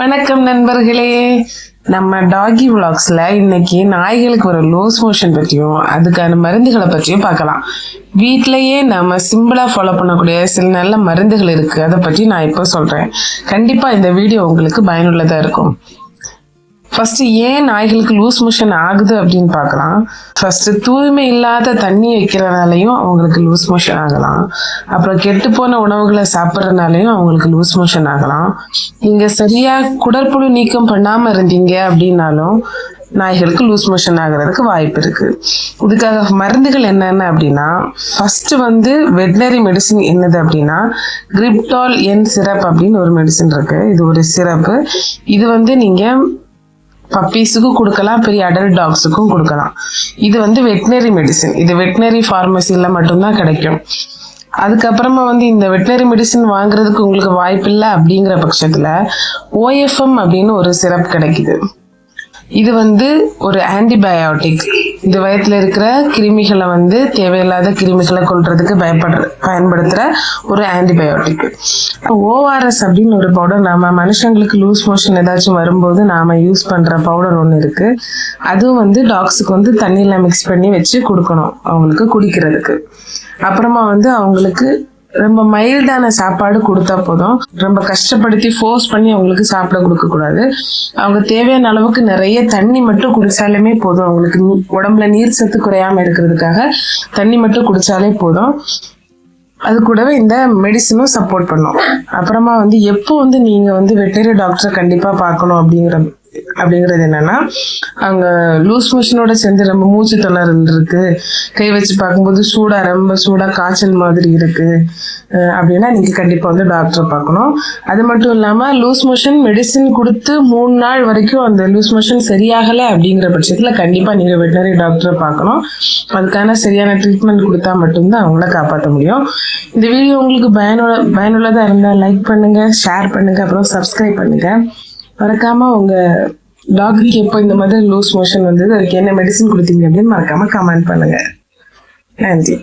வணக்கம் நண்பர்களே. நம்ம டாகி விளாக்ஸ்ல இன்னைக்கு நாய்களுக்கு ஒரு லூஸ் மோஷன் பற்றியும் அதுக்கான மருந்துகளை பற்றியும் பார்க்கலாம். வீட்டிலேயே நம்ம சிம்பிளா ஃபாலோ பண்ணக்கூடிய சில நல்ல மருந்துகள் இருக்கு. அதை பற்றி நான் இப்போ சொல்றேன். கண்டிப்பா இந்த வீடியோ உங்களுக்கு பயனுள்ளதா இருக்கும். ஃபர்ஸ்ட் ஏன் நாய்களுக்கு லூஸ் மோஷன் ஆகுது அப்படின்னு பார்க்கலாம். ஃபர்ஸ்ட் தூய்மை இல்லாத தண்ணி வைக்கிறதுனாலையும் அவங்களுக்கு லூஸ் மோஷன் ஆகலாம். அப்புறம் கெட்டுப்போன உணவுகளை சாப்பிட்றதுனாலையும் அவங்களுக்கு லூஸ் மோஷன் ஆகலாம். நீங்க சரியா குடற்புழு நீக்கம் பண்ணாம இருந்தீங்க அப்படின்னாலும் நாய்களுக்கு லூஸ் மோஷன் ஆகிறதுக்கு வாய்ப்பு இருக்கு. இதுக்காக மருந்துகள் என்னென்ன அப்படின்னா, ஃபர்ஸ்ட் வெட்டினரி மெடிசின் என்னது அப்படின்னா கிரிப்டால் என் சிரப் அப்படின்னு ஒரு மெடிசின் இருக்கு. இது ஒரு சிரப்பு. இது நீங்க பப்பீஸுக்கும் கொடுக்கலாம், பெரிய அடல்ட் டாக்ஸுக்கும் கொடுக்கலாம். இது வெட்டினரி மெடிசின். இது வெட்டினரி ஃபார்மசில மட்டும்தான் கிடைக்கும். அதுக்கப்புறமா இந்த வெட்டினரி மெடிசின் வாங்குறதுக்கு உங்களுக்கு வாய்ப்பு இல்லை அப்படிங்கிற பட்சத்துல OFM அப்படின்னு ஒரு சிரப் கிடைக்குது. இது ஒரு ஆன்டிபயோட்டிக். இது வயிற்றுல இருக்கிற கிருமிகளை தேவையில்லாத கிருமிகளை கொல்றதுக்கு பயன்படுத்துற ஒரு ஆன்டிபயோட்டிக். ORS அப்படின்னு ஒரு பவுடர், நம்ம மனுஷங்களுக்கு லூஸ் மோஷன் ஏதாச்சும் வரும்போது நாம யூஸ் பண்ற பவுடர் ஒன்று இருக்கு. அதுவும் டாக்ஸுக்கு தண்ணியில மிக்ஸ் பண்ணி வச்சு கொடுக்கணும் அவங்களுக்கு குடிக்கிறதுக்கு. அப்புறமா அவங்களுக்கு ரொம்ப மைல்டான சாப்பாடு கொடுத்தா போதும். ரொம்ப கஷ்டப்படுத்தி ஃபோர்ஸ் பண்ணி அவங்களுக்கு சாப்பிட கொடுக்க கூடாது. அவங்க தேவையான அளவுக்கு நிறைய தண்ணி மட்டும் குடிச்சாலுமே போதும். அவங்களுக்கு உடம்புல நீர் சத்து குறையாம இருக்கிறதுக்காக தண்ணி மட்டும் குடிச்சாலே போதும். அது கூடவே இந்த மெடிசனும் சப்போர்ட் பண்ணும். அப்புறமா எப்போ நீங்க வெட்டரி டாக்டரை கண்டிப்பா பார்க்கணும் அப்படிங்கிறது என்னன்னா, அவங்க லூஸ் மோஷனோட சேர்ந்து ரொம்ப மூச்சு திணறல் இருக்கு, கை வச்சு பார்க்கும்போது ரொம்ப சூடா காய்ச்சல் மாதிரி இருக்கு அப்படின்னா நீங்க கண்டிப்பா டாக்டரை பார்க்கணும். அது மட்டும் இல்லாம லூஸ் மோஷன் மெடிசின் கொடுத்து 3 நாள் வரைக்கும் அந்த லூஸ் மோஷன் சரியாகலை அப்படிங்கிற பட்சத்துல கண்டிப்பா நீங்க வெட்டினரி டாக்டரை பார்க்கணும். அதுக்கான சரியான ட்ரீட்மெண்ட் கொடுத்தா மட்டும்தான் அவங்கள காப்பாற்ற முடியும். இந்த வீடியோ உங்களுக்கு பயனுள்ளதா இருந்தா லைக் பண்ணுங்க, ஷேர் பண்ணுங்க, அப்புறம் சப்ஸ்கிரைப் பண்ணுங்க. மறக்காம உங்க டாகுக்கு எப்போ இந்த மாதிரி லூஸ் மோஷன் அதுக்கு என்ன மெடிசின் கொடுத்தீங்க அப்படின்னு மறக்காம கமெண்ட் பண்ணுங்க. நன்றி.